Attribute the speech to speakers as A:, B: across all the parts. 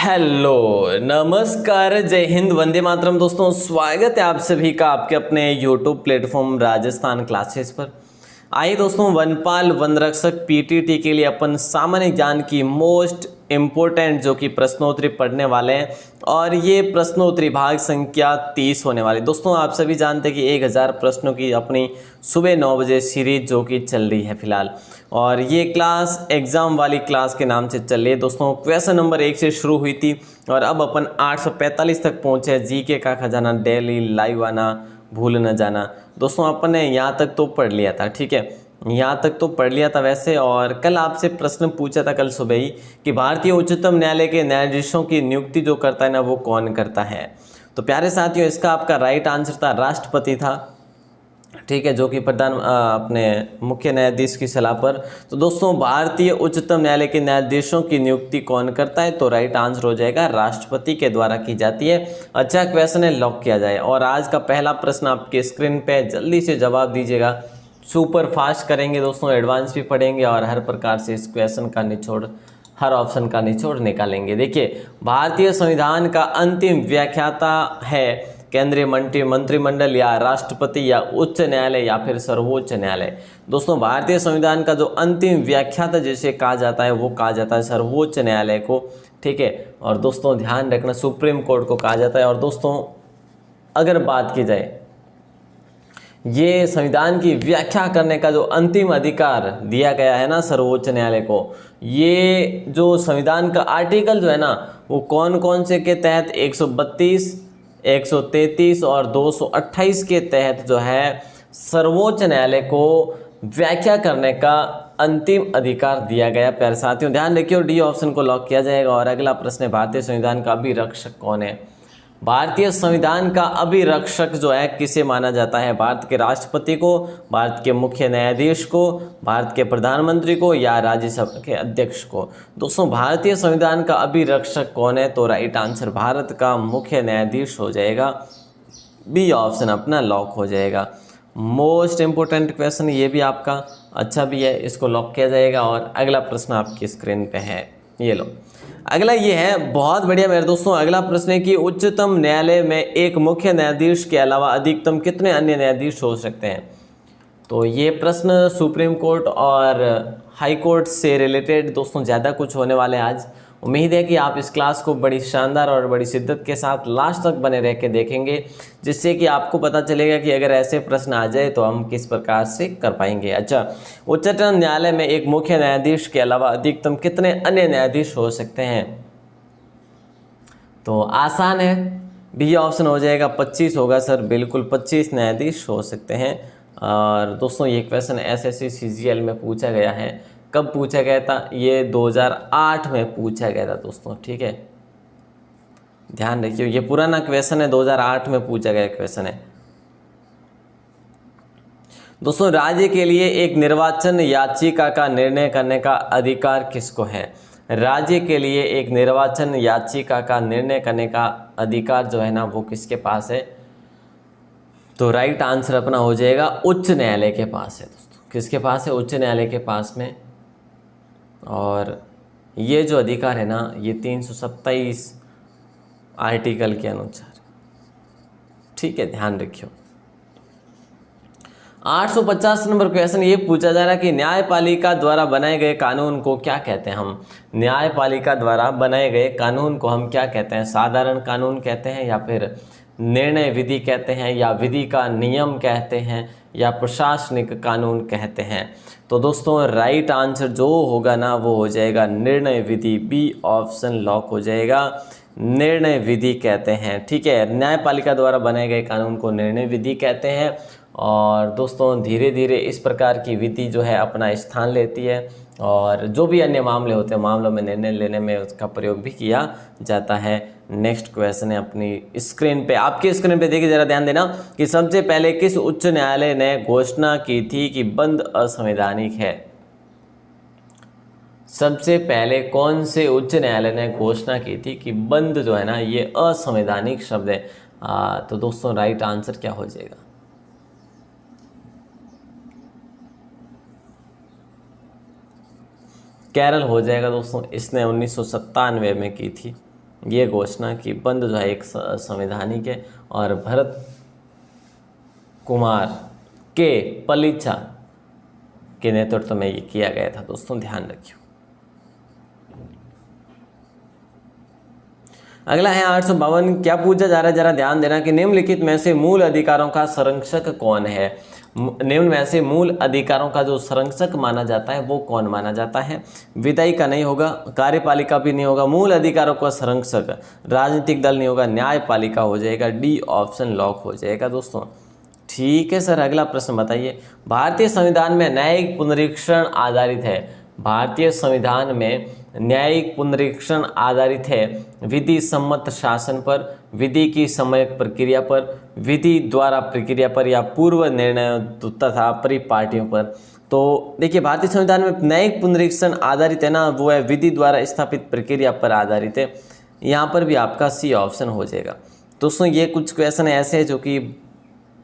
A: Hello, नमस्कार, जय हिंद, वंदे मातरम। दोस्तों, स्वागत है आप सभी का आपके अपने यूट्यूब प्लेटफॉर्म राजस्थान क्लासेस पर। आइए दोस्तों, वनपाल वन रक्षक पीटीटी के लिए अपन सामान्य ज्ञान की मोस्ट इम्पोर्टेंट जो कि प्रश्नोत्तरी पढ़ने वाले हैं और ये प्रश्नोत्तरी भाग संख्या 30 होने वाली। दोस्तों, आप सभी जानते हैं कि 1000 प्रश्नों की अपनी सुबह 9 बजे सीरीज जो कि चल रही है फिलहाल, और ये क्लास एग्ज़ाम वाली क्लास के नाम से चल रही है। दोस्तों, क्वेश्चन नंबर 1 से शुरू हुई थी और अब अपन 845 तक पहुँचे। जीके का खजाना डेली लाइव आना भूल न जाना। दोस्तों, अपन ने यहाँ तक तो पढ़ लिया था, ठीक है, यहाँ तक तो पढ़ लिया था वैसे। और कल आपसे प्रश्न पूछा था कल सुबह ही कि भारतीय उच्चतम न्यायालय के न्यायाधीशों की नियुक्ति जो करता है ना, वो कौन करता है। तो प्यारे साथियों, इसका आपका राइट आंसर था राष्ट्रपति था, ठीक है, जो कि अपने मुख्य न्यायाधीश की सलाह पर। तो दोस्तों, भारतीय उच्चतम न्यायालय के न्यायाधीशों की नियुक्ति कौन करता है, तो राइट आंसर हो जाएगा राष्ट्रपति के द्वारा की जाती है। अच्छा क्वेश्चन है, लॉक किया जाए। और आज का पहला प्रश्न आपके स्क्रीन पे, जल्दी से जवाब दीजिएगा। सुपर फास्ट करेंगे दोस्तों, एडवांस भी पढ़ेंगे और हर प्रकार से इस क्वेश्चन का निचोड़, हर ऑप्शन का निचोड़ निकालेंगे। देखिए, भारतीय संविधान का अंतिम व्याख्याता है केंद्रीय मंत्रिमंडल या राष्ट्रपति या उच्च न्यायालय या फिर सर्वोच्च न्यायालय। दोस्तों, भारतीय संविधान का जो अंतिम व्याख्याता जिसे कहा जाता है वो कहा जाता है सर्वोच्च न्यायालय को, ठीक है। और दोस्तों, ध्यान रखना, सुप्रीम कोर्ट को कहा जाता है। और दोस्तों, अगर बात की जाए, ये संविधान की व्याख्या करने का जो अंतिम अधिकार दिया गया है ना सर्वोच्च न्यायालय को, ये जो संविधान का आर्टिकल जो है ना, वो कौन कौन से के तहत 132, 133 और 228 के तहत जो है सर्वोच्च न्यायालय को व्याख्या करने का अंतिम अधिकार दिया गया। प्यारे साथियों, ध्यान रखिए, डी ऑप्शन को लॉक किया जाएगा। और अगला प्रश्न है, भारतीय संविधान का अभिरक्षक कौन है। भारतीय संविधान का अभिरक्षक जो है किसे माना जाता है, भारत के राष्ट्रपति को, भारत के मुख्य न्यायाधीश को, भारत के प्रधानमंत्री को या राज्यसभा के अध्यक्ष को। दोस्तों, भारतीय संविधान का अभिरक्षक कौन है, तो राइट आंसर भारत का मुख्य न्यायाधीश हो जाएगा। बी ऑप्शन अपना लॉक हो जाएगा। मोस्ट इंपोर्टेंट क्वेश्चन ये भी आपका अच्छा भी है, इसको लॉक किया जाएगा। और अगला प्रश्न आपकी स्क्रीन पे है, ये लो। अगला ये है, बहुत बढ़िया मेरे दोस्तों। अगला प्रश्न है कि उच्चतम न्यायालय में एक मुख्य न्यायाधीश के अलावा अधिकतम कितने अन्य न्यायाधीश हो सकते हैं। तो ये प्रश्न सुप्रीम कोर्ट और हाई कोर्ट से रिलेटेड दोस्तों ज़्यादा कुछ होने वाले आज। उम्मीद है कि आप इस क्लास को बड़ी शानदार और बड़ी शिद्दत के साथ लास्ट तक बने रह के देखेंगे, जिससे कि आपको पता चलेगा कि अगर ऐसे प्रश्न आ जाए तो हम किस प्रकार से कर पाएंगे। अच्छा, उच्चतम न्यायालय में एक मुख्य न्यायाधीश के अलावा अधिकतम कितने अन्य न्यायाधीश हो सकते हैं। तो आसान है, बी ऑप्शन हो जाएगा, 25 होगा सर, बिल्कुल 25 न्यायाधीश हो सकते हैं। और दोस्तों, ये क्वेश्चन एसएससी सीजीएल में पूछा गया है। कब पूछा गया था, ये 2008 में पूछा गया था दोस्तों, ठीक है, ध्यान रखिए, ये पुराना क्वेश्चन है, 2008 में पूछा गया क्वेश्चन है। दोस्तों, राज्य के लिए एक निर्वाचन याचिका का निर्णय करने का अधिकार किसको है। राज्य के लिए एक निर्वाचन याचिका का निर्णय करने का अधिकार जो है ना, वो किसके पास है, तो राइट आंसर अपना हो जाएगा उच्च न्यायालय के पास है दोस्तों। किसके पास है, उच्च न्यायालय के पास में। और ये जो अधिकार है ना, ये 327 आर्टिकल के अनुसार, ठीक है, ध्यान रखियो। 850 नंबर क्वेश्चन ये पूछा जा रहा है कि न्यायपालिका द्वारा बनाए गए कानून को क्या कहते हैं हम। न्यायपालिका द्वारा बनाए गए कानून को हम क्या कहते हैं, साधारण कानून कहते हैं या फिर निर्णय विधि कहते हैं या विधि का नियम कहते हैं या प्रशासनिक कानून कहते हैं। तो दोस्तों, राइट आंसर जो होगा ना, वो हो जाएगा निर्णय विधि। बी ऑप्शन लॉक हो जाएगा, निर्णय विधि कहते हैं, ठीक है। न्यायपालिका द्वारा बनाए गए कानून को निर्णय विधि कहते हैं। और दोस्तों, धीरे धीरे इस प्रकार की विधि जो है अपना स्थान लेती है और जो भी अन्य मामले होते हैं, मामलों में निर्णय लेने में उसका प्रयोग भी किया जाता है। नेक्स्ट क्वेश्चन है अपनी स्क्रीन पे, आपकी स्क्रीन पे देखिए, जरा ध्यान देना कि सबसे पहले किस उच्च न्यायालय ने घोषणा की थी कि बंद असंवैधानिक है। सबसे पहले कौन से उच्च न्यायालय ने घोषणा की थी कि बंद जो है ना, ये असंवैधानिक शब्द है। तो दोस्तों, राइट आंसर क्या हो जाएगा, केरल हो जाएगा दोस्तों। इसने 1997 में की थी, ये घोषणा की बंद जो है एक संवैधानिक है और भरत कुमार के पलिचा के नेतृत्व में ये किया गया था दोस्तों, ध्यान रखियो। अगला है 852, क्या पूछा जा रहा है, जरा ध्यान देना कि निम्नलिखित में से मूल अधिकारों का संरक्षक कौन है। निम्न में से मूल अधिकारों का जो संरक्षक माना जाता है वो कौन माना जाता है। विधायी का नहीं होगा, कार्यपालिका भी नहीं होगा, मूल अधिकारों का संरक्षक राजनीतिक दल नहीं होगा, न्यायपालिका हो जाएगा। डी ऑप्शन लॉक हो जाएगा दोस्तों। ठीक है सर, अगला प्रश्न बताइए। भारतीय संविधान में न्यायिक पुनरीक्षण आधारित है। भारतीय संविधान में न्यायिक पुनरीक्षण आधारित है विधि सम्मत शासन पर, विधि की समयक प्रक्रिया पर, विधि द्वारा प्रक्रिया पर या पूर्व निर्णय तथा परिपाटियों पर। तो देखिए भारतीय संविधान में न्यायिक पुनरीक्षण आधारित है ना, वो है विधि द्वारा स्थापित प्रक्रिया पर आधारित है। यहाँ पर भी आपका सी ऑप्शन हो जाएगा दोस्तों। ये कुछ क्वेश्चन ऐसे हैं जो कि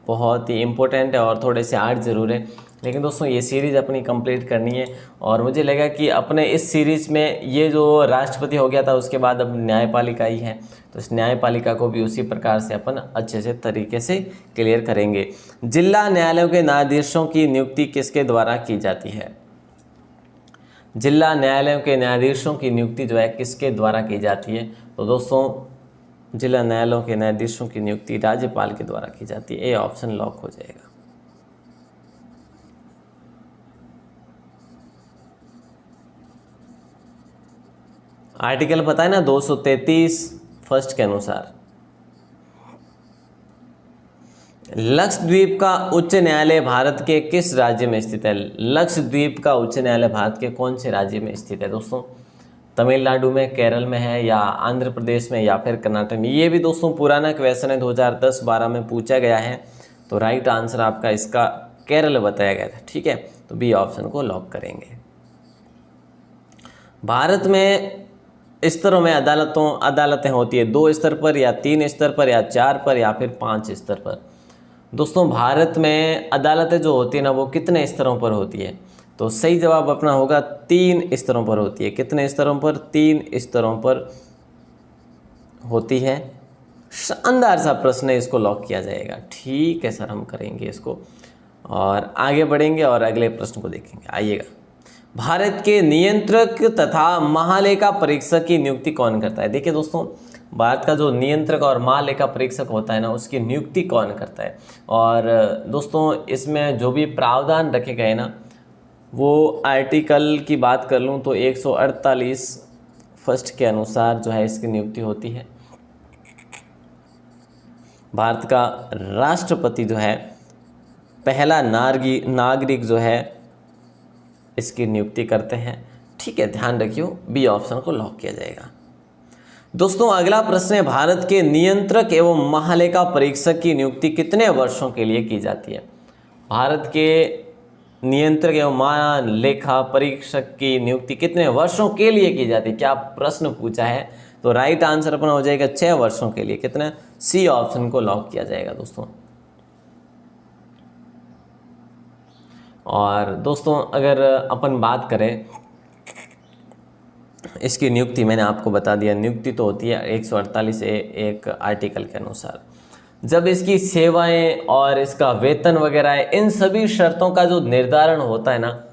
A: बहुत ही इम्पोर्टेंट है और थोड़े से हार्ड ज़रूर है, लेकिन दोस्तों ये सीरीज़ अपनी कंप्लीट करनी है। और मुझे लगा कि अपने इस सीरीज़ में ये जो राष्ट्रपति हो गया था उसके बाद अब न्यायपालिका ही है, तो इस न्यायपालिका को भी उसी प्रकार से अपन अच्छे से तरीके से क्लियर करेंगे। जिला न्यायालयों के न्यायाधीशों की नियुक्ति किसके द्वारा की जाती है। जिला न्यायालयों के न्यायाधीशों की नियुक्ति जो है किसके द्वारा की जाती है। तो दोस्तों जिला न्यायालयों के न्यायाधीशों की नियुक्ति राज्यपाल के द्वारा की जाती है। ए ऑप्शन लॉक हो जाएगा। आर्टिकल पता है ना 233 फर्स्ट के अनुसार। लक्षद्वीप का उच्च न्यायालय भारत के किस राज्य में स्थित है। लक्षद्वीप का उच्च न्यायालय भारत के कौन से राज्य में स्थित है दोस्तों। तमिलनाडु में, केरल में है, या आंध्र प्रदेश में, या फिर कर्नाटक में। ये भी दोस्तों पुराना क्वेश्चन है, 2010-12 में पूछा गया है। तो राइट आंसर आपका इसका केरल बताया गया था। ठीक है, तो बी ऑप्शन को लॉक करेंगे। भारत में स्तरों में अदालतें होती है 2 स्तर पर, या 3 स्तर पर, या 4 पर, या फिर 5 स्तर पर। दोस्तों भारत में अदालतें जो होती है ना वो कितने स्तरों पर होती है। तो सही जवाब अपना होगा 3 स्तरों पर होती है। कितने स्तरों पर। 3 स्तरों पर होती है। शानदार सा प्रश्न है, इसको लॉक किया जाएगा। ठीक है सर, हम करेंगे इसको और आगे बढ़ेंगे और अगले प्रश्न को देखेंगे। आइएगा, भारत के नियंत्रक तथा महालेखा परीक्षक की नियुक्ति कौन करता है। देखिए दोस्तों, भारत का जो नियंत्रक और महालेखा परीक्षक होता है ना उसकी नियुक्ति कौन करता है। और दोस्तों इसमें जो भी प्रावधान रखे गए ना, वो आर्टिकल की बात कर लूँ तो 148 फर्स्ट के अनुसार जो है इसकी नियुक्ति होती है। भारत का राष्ट्रपति जो है पहला नागरिक जो है इसकी नियुक्ति करते हैं। ठीक है, ध्यान रखियो, बी ऑप्शन को लॉक किया जाएगा। दोस्तों अगला प्रश्न है, भारत के नियंत्रक एवं महालेखा परीक्षक की नियुक्ति कितने वर्षों के लिए की जाती है। भारत के नियंत्रक एवं महालेखा परीक्षक की नियुक्ति कितने वर्षों के लिए की जाती है, क्या प्रश्न पूछा है। तो राइट आंसर अपना हो जाएगा 6 वर्षों के लिए। कितने, सी ऑप्शन को लॉक किया जाएगा दोस्तों। और दोस्तों अगर अपन बात करें इसकी नियुक्ति, मैंने आपको बता दिया नियुक्ति तो होती है 148 एक आर्टिकल के अनुसार। जब इसकी सेवाएं और इसका वेतन वगैरह है, इन सभी शर्तों का जो निर्धारण होता है ना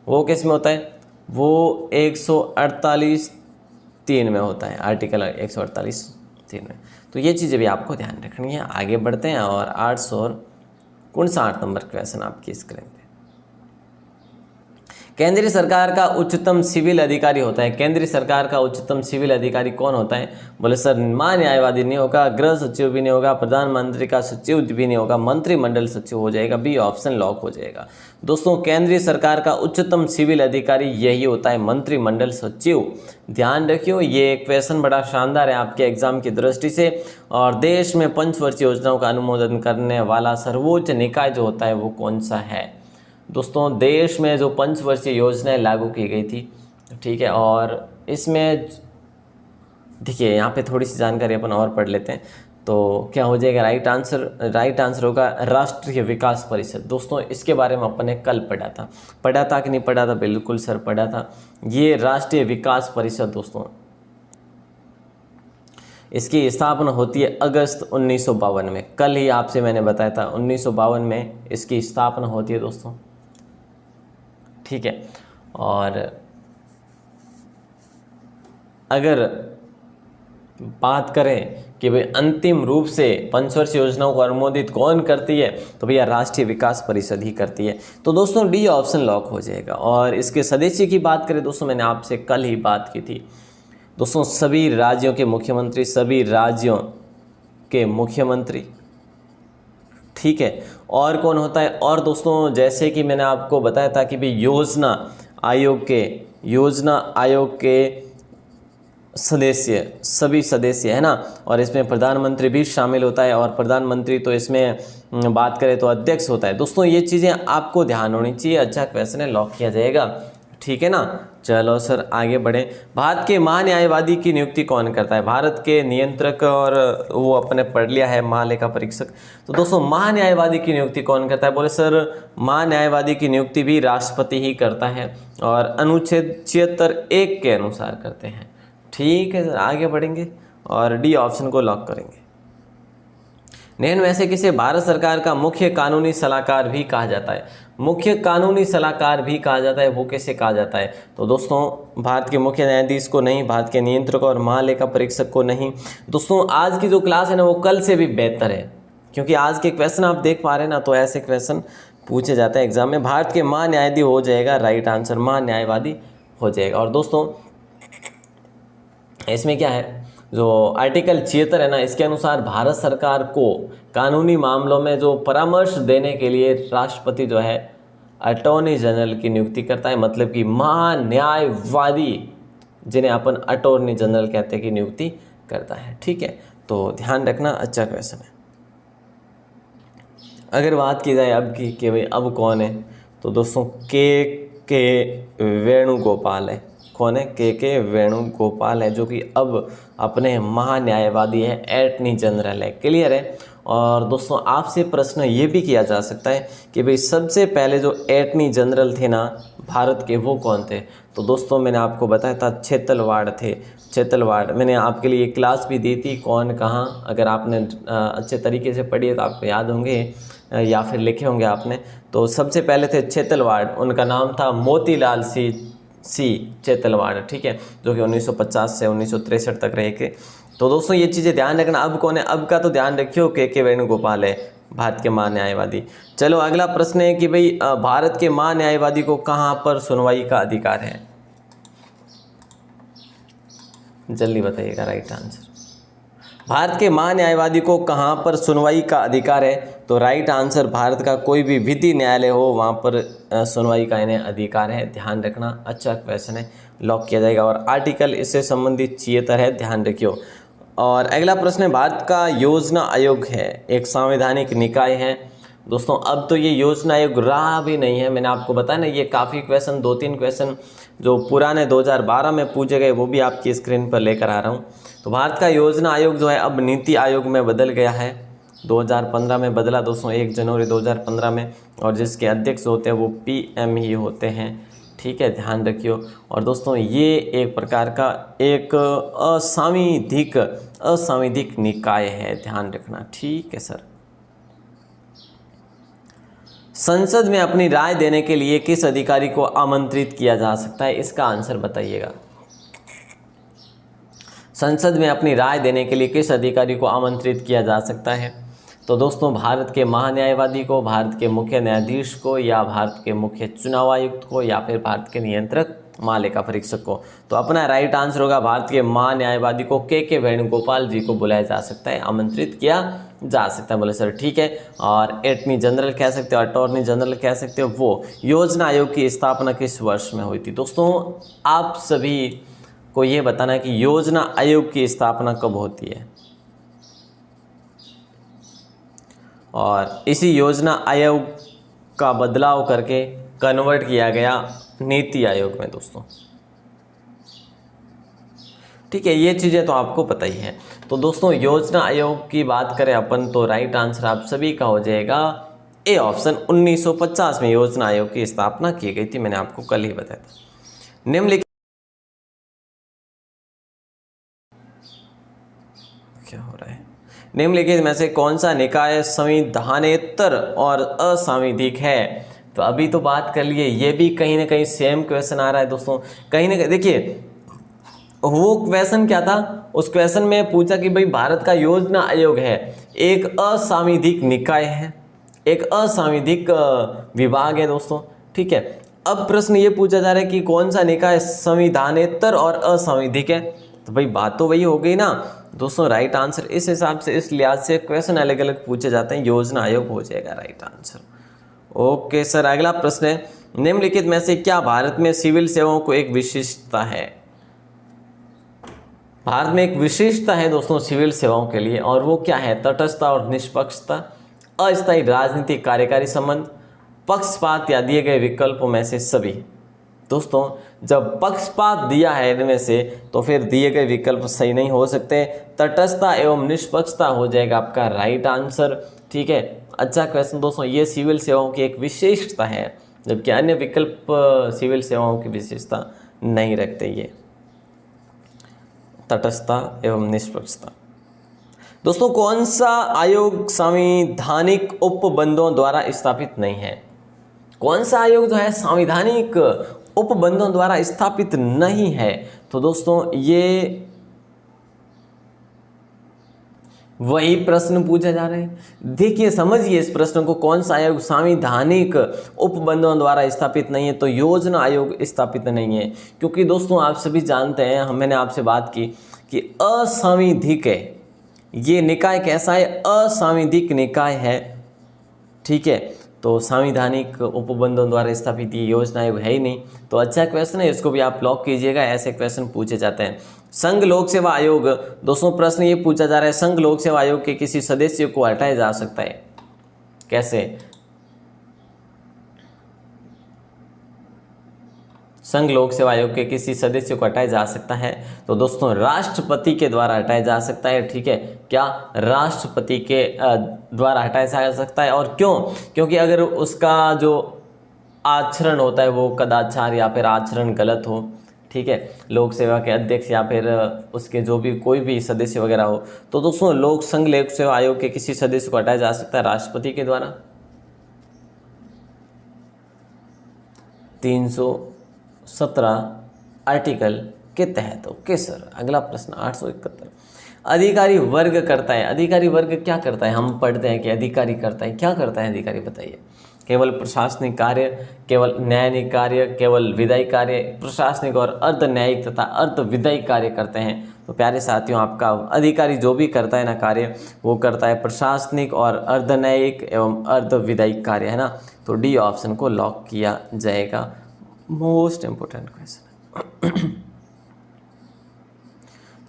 A: वो किस में होता है, वो 148(3) में होता है। आर्टिकल 148(3) में। तो ये चीज़ें भी आपको ध्यान रखनी है। आगे बढ़ते हैं और 859 नंबर क्वेश्चन आपकी स्क्रीन पे। केंद्रीय सरकार का उच्चतम सिविल अधिकारी होता है। केंद्रीय सरकार का उच्चतम सिविल अधिकारी कौन होता है। बोले सर महान्यायवादी नहीं होगा, गृह सचिव भी नहीं होगा, प्रधानमंत्री का सचिव भी नहीं होगा, मंत्रिमंडल सचिव हो जाएगा। बी ऑप्शन लॉक हो जाएगा। दोस्तों केंद्रीय सरकार का उच्चतम सिविल अधिकारी यही होता है, मंत्रिमंडल सचिव। ध्यान रखियो, ये क्वेश्चन बड़ा शानदार है आपके एग्जाम की दृष्टि से। और देश में पंचवर्षीय योजनाओं का अनुमोदन करने वाला सर्वोच्च निकाय जो होता है वो कौन सा है। दोस्तों देश में जो पंचवर्षीय योजनाएं लागू की गई थी, ठीक है, और इसमें देखिए यहाँ पे थोड़ी सी जानकारी अपन और पढ़ लेते हैं तो क्या हो जाएगा। राइट आंसर होगा राष्ट्रीय विकास परिषद। दोस्तों इसके बारे में अपन ने कल पढ़ा था कि नहीं पढ़ा था। बिल्कुल सर पढ़ा था। ये राष्ट्रीय विकास परिषद दोस्तों इसकी स्थापना होती है अगस्त 1952 में। कल ही आपसे मैंने बताया था 1952 में इसकी स्थापना होती है दोस्तों, ठीक है। और अगर बात करें कि भाई अंतिम रूप से पंचवर्षीय योजनाओं को अनुमोदित कौन करती है, तो भैया राष्ट्रीय विकास परिषद ही करती है। तो दोस्तों डी ऑप्शन लॉक हो जाएगा। और इसके सदस्य की बात करें दोस्तों, मैंने आपसे कल ही बात की थी दोस्तों, सभी राज्यों के मुख्यमंत्री, सभी राज्यों के मुख्यमंत्री, ठीक है। और कौन होता है, और दोस्तों जैसे कि मैंने आपको बताया था कि भाई योजना आयोग के सदस्य, सभी सदस्य है ना, और इसमें प्रधानमंत्री भी शामिल होता है। और प्रधानमंत्री तो इसमें बात करें तो अध्यक्ष होता है। दोस्तों ये चीज़ें आपको ध्यान होनी चाहिए। अच्छा क्वेश्चन है, लॉक किया जाएगा, ठीक है ना। चलो सर आगे बढ़े। भारत के महान्यायवादी की नियुक्ति कौन करता है? भारत के नियंत्रक, और वो अपने पढ़ लिया है महालेखा परीक्षक। तो दोस्तों महान्यायवादी की नियुक्ति कौन करता है? बोले सर महान्यायवादी की नियुक्ति भी राष्ट्रपति ही करता है, और अनुच्छेद 76(1) के अनुसार करते हैं, ठीक है सर। आगे बढ़ेंगे और डी ऑप्शन को लॉक करेंगे। निम्न में से किसे भारत सरकार का मुख्य कानूनी सलाहकार भी कहा जाता है? मुख्य कानूनी सलाहकार भी कहा जाता है, वो कैसे कहा जाता है? तो दोस्तों भारत के मुख्य न्यायाधीश को नहीं, भारत के नियंत्रक और महालेखा परीक्षक को नहीं। दोस्तों आज की जो क्लास है ना वो कल से भी बेहतर है, क्योंकि आज के क्वेश्चन आप देख पा रहे हैं ना, तो ऐसे क्वेश्चन पूछे जाते हैं एग्जाम में। भारत के महान्यायाधीश हो जाएगा राइट आंसर, महान्यायवादी हो जाएगा। और दोस्तों इसमें क्या है, जो आर्टिकल 76 है ना, इसके अनुसार भारत सरकार को कानूनी मामलों में जो परामर्श देने के लिए राष्ट्रपति जो है अटॉर्नी जनरल की नियुक्ति करता है, मतलब कि महान्यायवादी, जिन्हें अपन अटॉर्नी जनरल कहते हैं, की नियुक्ति करता है, ठीक है। तो ध्यान रखना, अच्छा क्वेश्चन है। अगर बात की जाए अब की कि भाई अब कौन है, तो दोस्तों के वेणुगोपाल है। कौन है? के वेणुगोपाल है, जो कि अब अपने महान्यायवादी है, एटर्नी जनरल है, क्लियर है। और दोस्तों आपसे प्रश्न ये भी किया जा सकता है कि भाई सबसे पहले जो एटर्नी जनरल थे ना भारत के, वो कौन थे? तो दोस्तों मैंने आपको बताया था छेतलवाड़ थे, छेतलवाड़। मैंने आपके लिए क्लास भी दी थी, कौन कहाँ, अगर आपने अच्छे तरीके से पढ़ी है तो आपको याद होंगे या फिर लिखे होंगे आपने। तो सबसे पहले थे छेतलवाड़, उनका नाम था मोतीलाल सी छेतलवाड़, ठीक है, जो कि 1950 से 1963 तक रहे थे। तो दोस्तों ये चीज़ें ध्यान रखना। अब कौन है? अब का तो ध्यान रखियो, के वेणुगोपाल है भारत के महान्यायवादी। चलो अगला प्रश्न है कि भाई भारत के महान्यायवादी को कहाँ पर सुनवाई का अधिकार है? जल्दी बताइएगा राइट आंसर। भारत के महान्यायवादी को कहाँ पर सुनवाई का अधिकार है? तो राइट आंसर, भारत का कोई भी विधि न्यायालय हो वहाँ पर सुनवाई का इन्हें अधिकार है, ध्यान रखना। अच्छा क्वेश्चन है, लॉक किया जाएगा। और आर्टिकल इससे संबंधित 76 है, ध्यान रखियो। और अगला प्रश्न है, भारत का योजना आयोग है एक संवैधानिक निकाय है। दोस्तों अब तो ये योजना आयोग रहा भी नहीं है, मैंने आपको बताया ना, ये काफ़ी क्वेश्चन, 2-3 क्वेश्चन जो पुराने 2012 में पूछे गए वो भी आपकी स्क्रीन पर लेकर आ रहा हूँ। तो भारत का योजना आयोग जो है अब नीति आयोग में बदल गया है, 2015 में बदला दोस्तों, 1 जनवरी 2015 में। और जिसके अध्यक्ष होते हैं वो PM ही होते हैं, ठीक है, ध्यान रखियो। और दोस्तों ये एक प्रकार का एक असंवैधिक निकाय है, ध्यान रखना, ठीक है सर। संसद में अपनी राय देने के लिए किस अधिकारी को आमंत्रित किया जा सकता है? इसका आंसर बताइएगा। संसद में अपनी राय देने के लिए किस अधिकारी को आमंत्रित किया जा सकता है? तो दोस्तों भारत के महान्यायवादी को, भारत के मुख्य न्यायाधीश को, या भारत के मुख्य चुनाव आयुक्त को, या फिर भारत के नियंत्रक महालेखा परीक्षक को। तो अपना राइट आंसर होगा भारत के महान्यायवादी को के वेणुगोपाल जी को बुलाया जा सकता है, आमंत्रित किया जा सकता है। बोले सर ठीक है। और एटर्नी जनरल कह सकते हो, अटॉर्नी जनरल कह सकते हो। वो योजना आयोग की स्थापना किस वर्ष में हुई थी? दोस्तों आप सभी को ये बताना है कि योजना आयोग की स्थापना कब होती है, और इसी योजना आयोग का बदलाव करके कन्वर्ट किया गया नीति आयोग में दोस्तों, ठीक है। ये चीज़ें तो आपको पता ही है। तो दोस्तों योजना आयोग की बात करें अपन तो राइट आंसर आप सभी का हो जाएगा ए ऑप्शन। 1950 में योजना आयोग की स्थापना की गई थी, मैंने आपको कल ही बताया था। निम्नलिखित क्या हो रहा है? निम्नलिखित में से कौन सा निकाय संविधानेतर और असंवैधिक है? तो अभी तो बात कर लिए, ये भी कहीं ना कहीं सेम क्वेश्चन आ रहा है दोस्तों। कहीं ना कहीं देखिए वो क्वेश्चन क्या था, उस क्वेश्चन में पूछा कि भाई भारत का योजना आयोग है, एक असंवैधिक निकाय है, एक असंवैधिक विभाग है दोस्तों, ठीक है। अब प्रश्न ये पूछा जा रहा है कि कौन सा निकाय संविधानेतर और असंवैधिक है? तो भाई बात तो वही हो गई ना दोस्तों, राइट आंसर इस हिसाब से, इस लिहाज से क्वेश्चन अलग अलग पूछे जाते हैं, योजना आयोग हो जाएगा राइट आंसर। ओके सर, अगला प्रश्न है, निम्नलिखित में से क्या भारत में सिविल सेवाओं को एक विशिष्टता है? भारत में एक विशिष्टता है दोस्तों सिविल सेवाओं के लिए, और वो क्या है? तटस्थता और निष्पक्षता, अस्थायी राजनीतिक कार्यकारी संबंध, पक्षपात या दिए गए विकल्पों में से सभी। दोस्तों जब पक्षपात दिया है इनमें से तो फिर दिए गए विकल्प सही नहीं हो सकते, तटस्थता एवं निष्पक्षता हो जाएगा आपका राइट आंसर, ठीक है। अच्छा क्वेश्चन दोस्तों, ये सिविल सेवाओं की एक विशेषता है, जबकि अन्य विकल्प सिविल सेवाओं की विशेषता नहीं रखते, ये तटस्थता एवं निष्पक्षता। दोस्तों कौन सा आयोग संवैधानिक उपबंधों द्वारा स्थापित नहीं है? कौन सा आयोग जो है संवैधानिक उपबंधों द्वारा स्थापित नहीं है? तो दोस्तों ये वही प्रश्न पूछा जा रहा है। देखिए समझिए इस प्रश्न को, कौन सा आयोग संवैधानिक उपबंधों द्वारा स्थापित नहीं है? तो योजना आयोग स्थापित नहीं है, क्योंकि दोस्तों आप सभी जानते हैं, मैंने आपसे बात की कि असंवैधिक है ये निकाय। कैसा है? असंवैधिक निकाय है, ठीक है। तो संवैधानिक उपबंधों द्वारा स्थापित ये योजना आयोग है ही नहीं। तो अच्छा क्वेश्चन है, इसको भी आप लॉक कीजिएगा, ऐसे क्वेश्चन पूछे जाते हैं। संघ लोक सेवा आयोग, दोस्तों प्रश्न ये पूछा जा रहा है, संघ लोक सेवा आयोग के किसी सदस्य को हटाया जा सकता है? कैसे? संघ लोक सेवा आयोग के किसी सदस्य को हटाया जा सकता है? तो दोस्तों राष्ट्रपति के द्वारा हटाया जा सकता है, ठीक है। क्या? राष्ट्रपति के द्वारा हटाया जा सकता है। और क्यों? क्योंकि अगर उसका जो आचरण होता है वो कदाचार या फिर आचरण गलत हो, ठीक है, लोक सेवा के अध्यक्ष या फिर उसके जो भी कोई भी सदस्य वगैरह हो, तो दोस्तों लोक संघ लोक सेवा आयोग के किसी सदस्य को हटाया जा सकता है राष्ट्रपति के द्वारा। 317 आर्टिकल के तहत। ओके सर, अगला प्रश्न 871, अधिकारी वर्ग करता है। अधिकारी वर्ग क्या करता है? हम पढ़ते हैं कि अधिकारी करता है, क्या करता है अधिकारी बताइए? केवल प्रशासनिक कार्य, केवल न्यायिक कार्य, केवल विधायी कार्य, प्रशासनिक और अर्ध न्यायिक तथा अर्ध विधायी कार्य करते हैं। तो प्यारे साथियों आपका अधिकारी जो भी करता है ना कार्य, वो करता है प्रशासनिक और अर्ध न्यायिक एवं अर्ध विधायी कार्य, है ना। तो डी ऑप्शन को लॉक किया जाएगा। Most important question.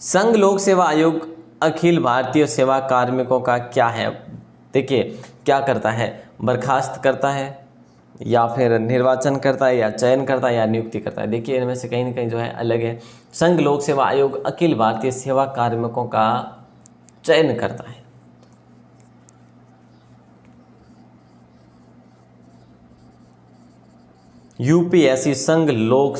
A: संघ लोक सेवा आयोग अखिल भारतीय सेवा कार्मिकों का क्या है? देखिए क्या करता है? बर्खास्त करता है या फिर निर्वाचन करता है या चयन करता है या नियुक्ति करता है? देखिए इनमें से कहीं ना कहीं जो है अलग है। संघ लोक सेवा आयोग अखिल भारतीय सेवा कार्मिकों का चयन करता है। यूपीएससी संघ लोक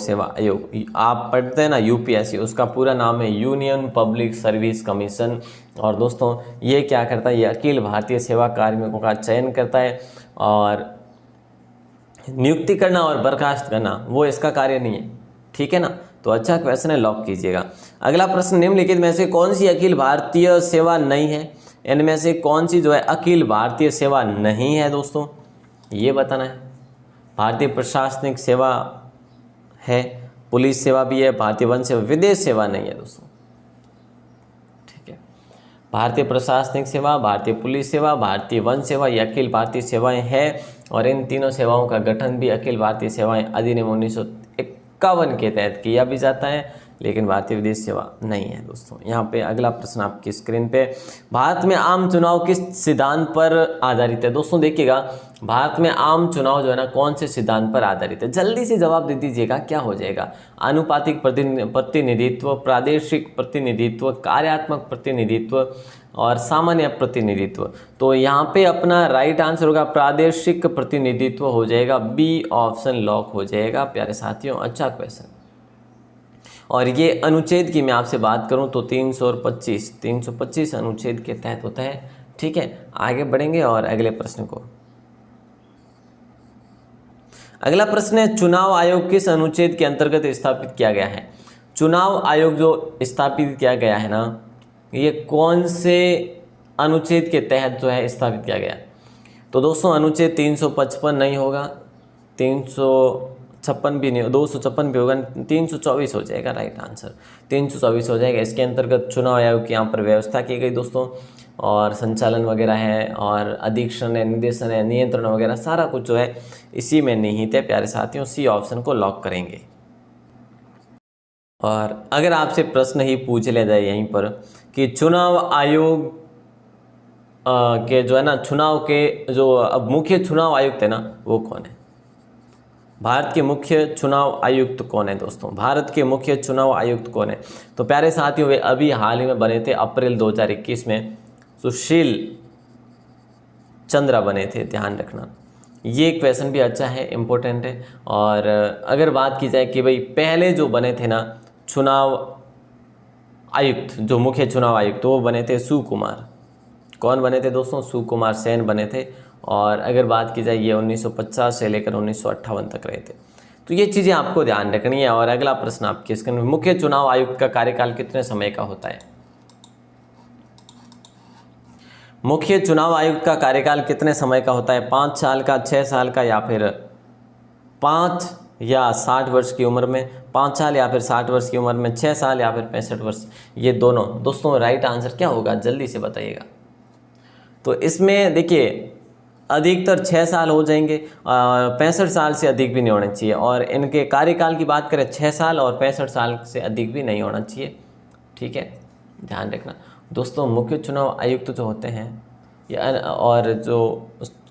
A: सेवा आयोग, आप पढ़ते हैं ना यूपीएससी, उसका पूरा नाम है यूनियन पब्लिक सर्विस कमीशन। और दोस्तों ये क्या करता है? ये अखिल भारतीय सेवा कार्मिकों का चयन करता है, और नियुक्ति करना और बर्खास्त करना वो इसका कार्य नहीं है, ठीक है ना। तो अच्छा क्वेश्चन है, लॉक कीजिएगा। अगला प्रश्न, निम्नलिखित में से कौन सी अखिल भारतीय सेवा नहीं है? इनमें से कौन सी जो है अखिल भारतीय सेवा नहीं है दोस्तों, ये बताना है। भारतीय प्रशासनिक सेवा है, पुलिस सेवा भी है, भारतीय वन सेवा, विदेश सेवा नहीं है दोस्तों, ठीक है। भारतीय प्रशासनिक सेवा, भारतीय पुलिस सेवा, भारतीय वन सेवा, ये अखिल भारतीय सेवाएं हैं, और इन तीनों सेवाओं का गठन भी अखिल भारतीय सेवाएं अधिनियम 1951 के तहत किया भी जाता है, लेकिन भारतीय विदेश सेवा नहीं है दोस्तों। यहाँ पे अगला प्रश्न आपकी स्क्रीन पे, भारत में आम चुनाव किस सिद्धांत पर आधारित है? दोस्तों देखिएगा, भारत में आम चुनाव जो है ना कौन से सिद्धांत पर आधारित है? जल्दी से जवाब दे दीजिएगा, क्या हो जाएगा? आनुपातिक प्रतिनिधित्व, प्रादेशिक प्रतिनिधित्व, कार्यात्मक प्रतिनिधित्व और सामान्य प्रतिनिधित्व। तो यहाँ पे अपना राइट आंसर होगा प्रादेशिक प्रतिनिधित्व हो जाएगा, बी ऑप्शन लॉक हो जाएगा प्यारे साथियों। अच्छा क्वेश्चन। और ये अनुच्छेद की मैं आपसे बात करूं तो 325 अनुच्छेद के तहत होता है। ठीक है, आगे बढ़ेंगे और अगले प्रश्न को। अगला प्रश्न है, चुनाव आयोग किस अनुच्छेद के अंतर्गत स्थापित किया गया है? चुनाव आयोग जो स्थापित किया गया है ना, ये कौन से अनुच्छेद के तहत जो है स्थापित किया गया है? तो दोस्तों अनुच्छेद 355 नहीं होगा, 356 भी नहीं, 256 भी होगा, 324 हो जाएगा राइट आंसर। 324 हो जाएगा। इसके अंतर्गत चुनाव आयोग की यहाँ पर व्यवस्था की गई दोस्तों, और संचालन वगैरह है, और अधीक्षण है, निर्देशन है, नियंत्रण वगैरह सारा कुछ जो है इसी में निहित है प्यारे साथियों। सी ऑप्शन को लॉक करेंगे। और अगर आपसे प्रश्न ही पूछ लिया जाए यहीं पर कि चुनाव आयोग के जो है ना, चुनाव के जो अब मुख्य चुनाव आयुक्त है ना, वो कौन है? भारत के मुख्य चुनाव आयुक्त कौन है दोस्तों? भारत के मुख्य चुनाव आयुक्त कौन है? तो प्यारे साथियों, वे अभी हाल ही में बने थे, अप्रैल 2021 में सुशील चंद्रा बने थे, ध्यान रखना। ये क्वेश्चन भी अच्छा है, इम्पोर्टेंट है। और अगर बात की जाए कि भाई पहले जो बने थे ना चुनाव आयुक्त, जो मुख्य चुनाव आयुक्त, वो बने थे सुकुमार। कौन बने थे दोस्तों? सुकुमार सेन बने थे। और अगर बात की जाए ये 1950 से लेकर 1958 तक रहे थे। तो ये चीज़ें आपको ध्यान रखनी है। और अगला प्रश्न आपके स्क्रीन में, मुख्य चुनाव आयुक्त का कार्यकाल कितने समय का होता है? मुख्य चुनाव आयुक्त का कार्यकाल कितने समय का होता है? 5 साल का, 6 साल का, या फिर 5 या 60 वर्ष की उम्र में? 5 साल या फिर 60 वर्ष की उम्र में? 6 साल या फिर 65 वर्ष? ये दोनों। दोस्तों राइट आंसर क्या होगा, जल्दी से बताइएगा। तो इसमें देखिए अधिकतर 6 साल हो जाएंगे, 65 साल से अधिक भी नहीं होना चाहिए। और इनके कार्यकाल की बात करें 6 साल और 65 साल से अधिक भी नहीं होना चाहिए। ठीक है, ध्यान रखना दोस्तों। मुख्य चुनाव आयुक्त जो होते हैं या और जो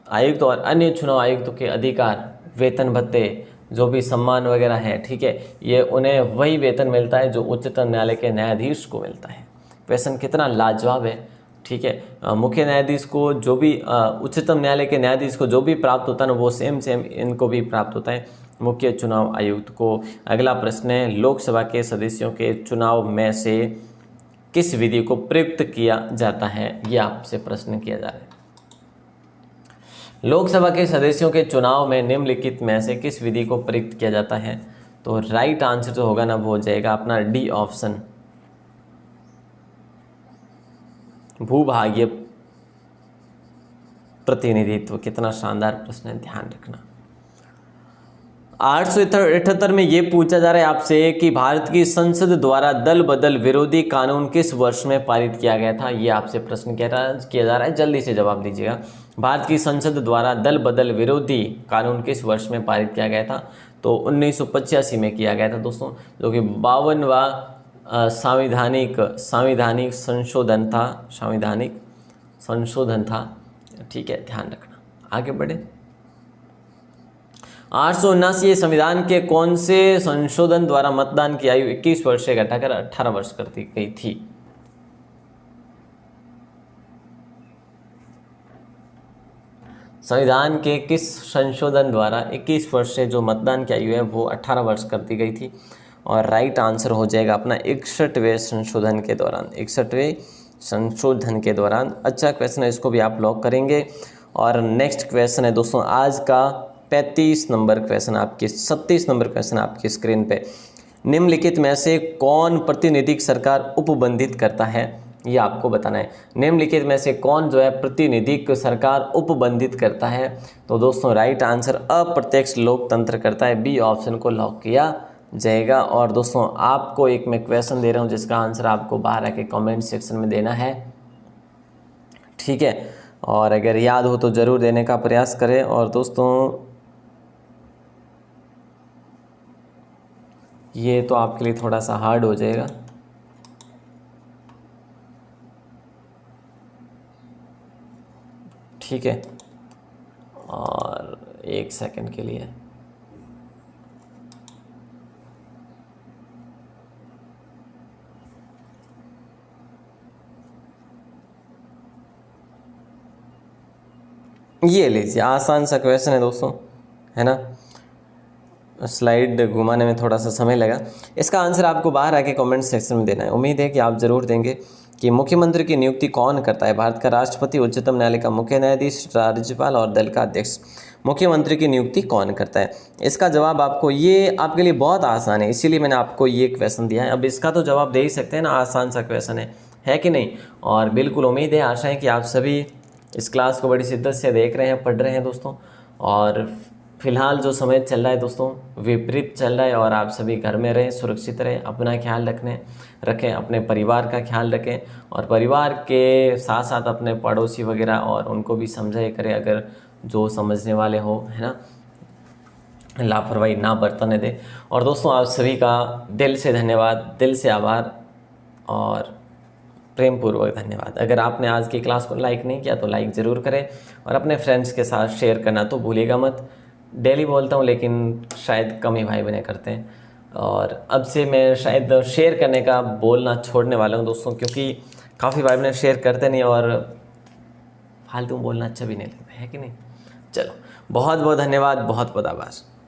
A: आयुक्त और अन्य चुनाव आयुक्तों के अधिकार, वेतन भत्ते, जो भी सम्मान वगैरह है, ठीक है, ये उन्हें वही वेतन मिलता है जो उच्चतम न्यायालय के न्यायाधीश को मिलता है। क्वेश्चन कितना लाजवाब है। ठीक है, मुख्य न्यायाधीश को जो भी उच्चतम न्यायालय के न्यायाधीश को जो भी प्राप्त होता है ना, वो सेम इनको भी प्राप्त होता है, मुख्य चुनाव आयुक्त को। अगला प्रश्न है, लोकसभा के सदस्यों के चुनाव में से किस विधि को प्रयुक्त किया जाता है? ये आपसे प्रश्न किया जा रहा है। लोकसभा के सदस्यों के चुनाव में निम्नलिखित में से किस विधि को प्रयुक्त किया जाता है? तो राइट आंसर जो होगा ना, वो हो जाएगा अपना डी ऑप्शन, भूभागीय प्रतिनिधित्व। कितना शानदार प्रश्न है, ध्यान रखना। 878 में ये पूछा जा रहा है आपसे कि भारत की संसद द्वारा दल बदल विरोधी कानून किस वर्ष में पारित किया गया था? ये आपसे प्रश्न किया जा रहा है, जल्दी से जवाब दीजिएगा। भारत की संसद द्वारा दल बदल विरोधी कानून किस वर्ष में पारित किया गया था? तो 1985 में किया गया था दोस्तों, जो कि 52वां संवैधानिक संशोधन था। ठीक है, ध्यान रखना। आगे बढ़े। 879 संविधान के कौन से संशोधन द्वारा मतदान की आयु 21 वर्ष से घटाकर 18 वर्ष कर दी गई थी? संविधान के किस संशोधन द्वारा 21 वर्ष से जो मतदान की आयु है वो 18 वर्ष कर दी गई थी? और राइट आंसर हो जाएगा अपना 61वें संशोधन के दौरान। 61वें संशोधन के दौरान। अच्छा क्वेश्चन है, इसको भी आप लॉक करेंगे। और नेक्स्ट क्वेश्चन है दोस्तों आज का 35 नंबर क्वेश्चन, आपकी 37 नंबर क्वेश्चन आपकी स्क्रीन पे। निम्नलिखित में से कौन प्रतिनिधिक सरकार उपबंधित करता है? ये आपको बताना है। निम्नलिखित में से कौन जो है प्रतिनिधिक सरकार उपबंधित करता है? तो दोस्तों राइट आंसर अप्रत्यक्ष लोकतंत्र करता है। बी ऑप्शन को लॉक किया जाएगा। और दोस्तों आपको एक मैं क्वेश्चन दे रहा हूँ जिसका आंसर आपको बाहर आके कमेंट सेक्शन में देना है। ठीक है, और अगर याद हो तो ज़रूर देने का प्रयास करें। और दोस्तों ये तो आपके लिए थोड़ा सा हार्ड हो जाएगा। ठीक है, और एक सेकंड के लिए ये लीजिए, आसान सा क्वेश्चन है दोस्तों, है ना। स्लाइड घुमाने में थोड़ा सा समय लगा। इसका आंसर आपको बाहर आके कमेंट सेक्शन में देना है। उम्मीद है कि आप ज़रूर देंगे। कि मुख्यमंत्री की नियुक्ति कौन करता है? भारत का राष्ट्रपति, उच्चतम न्यायालय का मुख्य न्यायाधीश, राज्यपाल और दल का अध्यक्ष। मुख्यमंत्री की नियुक्ति कौन करता है? इसका जवाब आपको, ये आपके लिए बहुत आसान है, इसीलिए मैंने आपको ये क्वेश्चन दिया है। अब इसका तो जवाब दे ही सकते हैं ना, आसान सा क्वेश्चन है कि नहीं? और बिल्कुल उम्मीद है, आशा है कि आप सभी इस क्लास को बड़ी शिद्दत से देख रहे हैं, पढ़ रहे हैं दोस्तों। और फिलहाल जो समय चल रहा है दोस्तों, विपरीत चल रहा है, और आप सभी घर में रहें, सुरक्षित रहें, अपना ख्याल रखें, अपने परिवार का ख्याल रखें, और परिवार के साथ साथ अपने पड़ोसी वगैरह और उनको भी समझाया करें, अगर जो समझने वाले हो, है ना, लापरवाही ना बरतने दें। और दोस्तों आप सभी का दिल से धन्यवाद, दिल से आभार और प्रेम पूर्वक धन्यवाद। अगर आपने आज की क्लास को लाइक नहीं किया तो लाइक ज़रूर करें, और अपने फ्रेंड्स के साथ शेयर करना तो भूलिएगा मत। डेली बोलता हूँ लेकिन शायद कम ही भाई बहनें करते हैं, और अब से मैं शायद शेयर करने का बोलना छोड़ने वाला हूँ दोस्तों, क्योंकि काफ़ी भाई बहनें शेयर करते नहीं और फालतू बोलना अच्छा भी नहीं लगता है कि नहीं। चलो, बहुत बहुत धन्यवाद, बहुत बहुत आभार।